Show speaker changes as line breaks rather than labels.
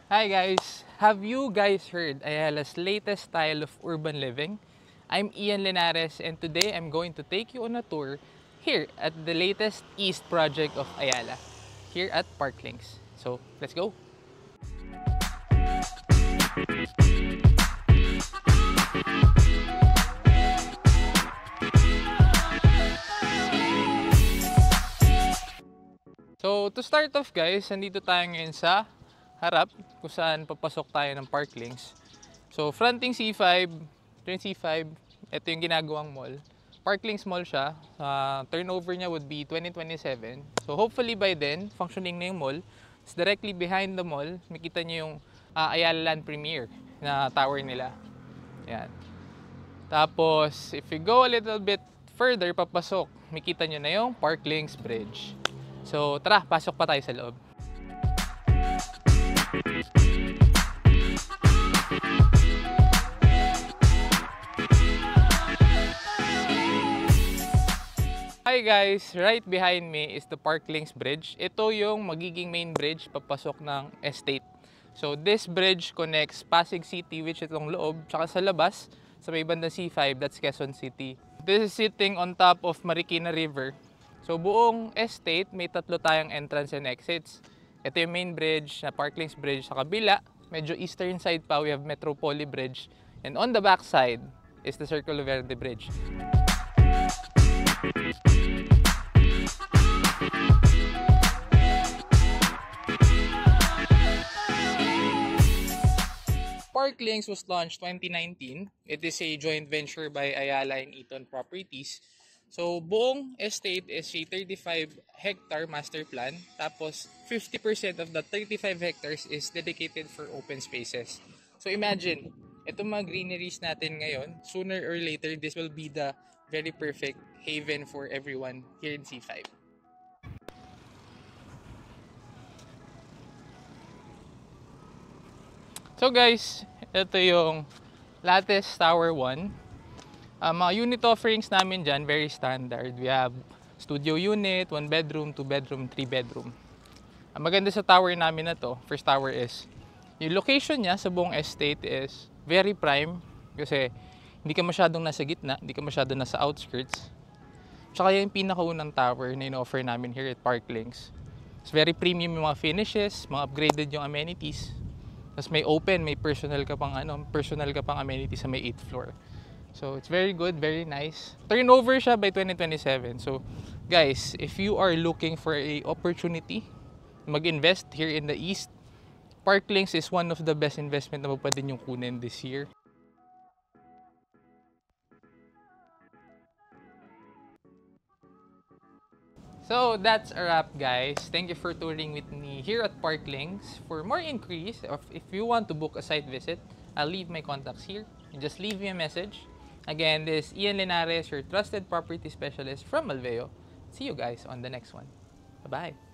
Hi guys! Have you guys heard Ayala's latest style of urban living? I'm Ian Linares and today I'm going to take you on a tour here at the latest East project of Ayala, here at Parklinks. So, let's go! So, to start off guys, nandito tayo ngayon sa harap kung saan papasok tayo ng Parklinks. So, fronting C5, ito yung C5, ito yung ginagawang mall. Parklinks Mall siya, turnover niya would be 2027. So, hopefully by then, functioning na yung mall. It's directly behind the mall, makita niyo yung Ayala Land Premier na tower nila. Yan. Tapos, if you go a little bit further, papasok, makita niyo na yung Parklinks Bridge. So, tara, pasok pa tayo sa loob. Hi guys! Right behind me is the Parklinks Bridge. Ito yung magiging main bridge papasok ng estate. So, this bridge connects Pasig City, which itong loob, tsaka sa labas, sa may bandang C5, that's Quezon City. This is sitting on top of Marikina River. So, buong estate, may tatlo tayong entrance and exits. Ito yung main bridge na Parklinks Bridge. Sa kabila, medyo eastern side pa, we have Metropoli Bridge. And on the back side is the Circulo Verde Bridge. Parklinks was launched 2019. It is a joint venture by Ayala and Eton Properties. So, buong estate is a 35-hectare master plan. Tapos, 50% of the 35 hectares is dedicated for open spaces. So, imagine, itong mga greeneries natin ngayon, sooner or later, this will be the very perfect haven for everyone here in C5. So guys, ito yung Lattice Tower 1. Mga unit offerings namin dyan, very standard. We have studio unit, 1 bedroom, 2 bedroom, 3 bedroom. Ang maganda sa tower namin na to, first tower is, yung location niya sa buong estate is very prime. Kasi hindi ka masyadong nasa gitna, hindi ka masyadong nasa outskirts. Tsaka yung pinakaunang tower na in-offer namin here at Parklinks. It's very premium yung mga finishes, mga upgraded yung amenities. Tapos may open, may personal ka pang amenities sa may 8th floor. So it's very good, very nice. Turnover siya by 2027. So guys, if you are looking for a opportunity mag-invest here in the East, Parklinks is one of the best investment na pwede nyo kunin this year. So that's a wrap guys. Thank you for touring with me here at Parklinks. For more inquiries, if you want to book a site visit, I'll leave my contacts here. You just leave me a message. Again, this is Ian Linares, your trusted property specialist from Malveo. See you guys on the next one. Bye-bye.